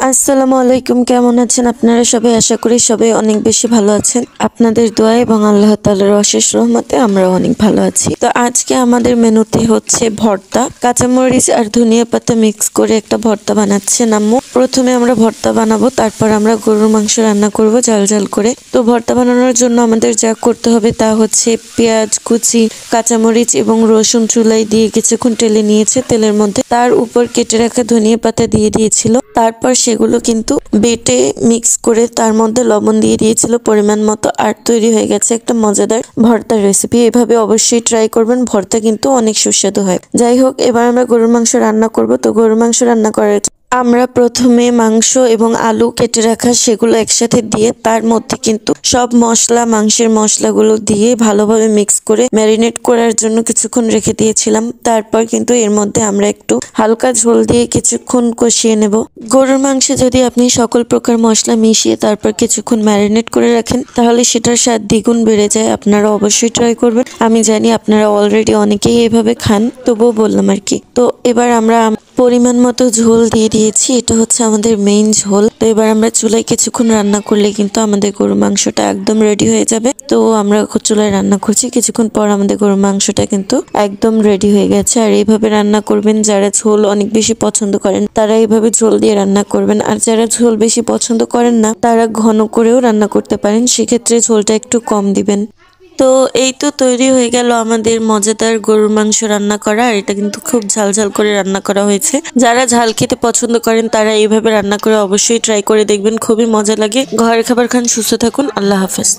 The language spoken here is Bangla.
আসসালামু আলাইকুম, কেমন আছেন আপনারা সবাই? আশা করি সবাই অনেক বেশি ভালো আছেন। আপনাদের দোয়া এবং আল্লাহ তাআলার অশেষ রহমতে আমরা অনেক ভালো আছি। তো আজকে আমাদের মেনুতে হচ্ছে ভর্তা, কাঁচামরিচ আর ধনিয়া পাতা মিক্স করে একটা ভর্তা বানাচ্ছেন আম্মু। প্রথমে আমরা ভর্তা বানাবো, তারপর আমরা গরুর মাংস রান্না করব ঝাল ঝাল করে। তো ভর্তা বানানোর জন্য আমাদের যা করতে হবে তা হচ্ছে পেঁয়াজ কুচি, কাঁচামরিচ এবং রসুন চুলায় দিয়ে কিছুক্ষণ টেলে নিয়েছে তেলের মধ্যে, তার উপর কেটে রাখা ধনিয়া পাতা দিয়ে দিয়েছিল। তারপর সেগুলো কিন্তু বেটে মিক্স করে তার মধ্যে লবণ দিয়ে দিয়েছিল পরিমাণ মতো, আর তৈরি হয়ে গেছে একটা মজাদার ভর্তার রেসিপি। এভাবে অবশ্যই ট্রাই করবেন, ভর্তা কিন্তু অনেক সুস্বাদু হয়। যাই হোক, এবার আমরা গরুর মাংস রান্না করব। তো গরুর মাংস রান্না করার আমরা প্রথমে মাংস এবং আলু কেটে রাখা সেগুলো একসাথে দিয়ে তার মধ্যে কিন্তু সব মশলা, মাংসের মশলাগুলো দিয়ে ভালোভাবে মিক্স করে ম্যারিনেট করার জন্য কিছুক্ষণ রেখে দিয়েছিলাম। তারপর কিন্তু এর মধ্যে আমরা একটু হালকা ঝোল দিয়ে কিছুক্ষণ কষিয়ে নেব। গরুর মাংসে যদি আপনি সকল প্রকার মশলা মিশিয়ে তারপর কিছুক্ষণ ম্যারিনেট করে রাখেন তাহলে সেটার স্বাদ দ্বিগুণ বেড়ে যায়। আপনারা অবশ্যই ট্রাই করবেন। আমি জানি আপনারা অলরেডি অনেকেই এভাবে খান, তবুও বললাম আর কি। তো এবার আমরা পরিমাণ মতো ঝোল দিয়ে দিয়েছি, এটা হচ্ছে আমাদের মেইন ঝোল। তো এবার আমরা চুলায় কিছুক্ষণ রান্না করলে কিন্তু আমাদের গরুর মাংসটা একদম রেডি হয়ে যাবে। তো আমরা চুলায় রান্না করছি, কিছুক্ষণ পর আমাদের গরুর মাংসটা কিন্তু একদম রেডি হয়ে গেছে। আর এইভাবে রান্না করবেন, যারা ঝোল অনেক বেশি পছন্দ করেন তারা এইভাবে ঝোল দিয়ে রান্না করবেন, আর যারা ঝোল বেশি পছন্দ করেন না তারা ঘন করেও রান্না করতে পারেন, সেক্ষেত্রে ঝোলটা একটু কম দিবেন। তো এই তো তৈরি হয়ে গেল আমাদের মজাদার গরুর মাংস রান্না করা। আর এটা কিন্তু খুব ঝাল ঝাল করে রান্না করা হয়েছে। যারা ঝাল খেতে পছন্দ করেন তারা এইভাবে রান্না করে অবশ্যই ট্রাই করে দেখবেন, খুবই মজা লাগে। ঘরের খাবার খান, সুস্থ থাকুন, আল্লাহ হাফেজ।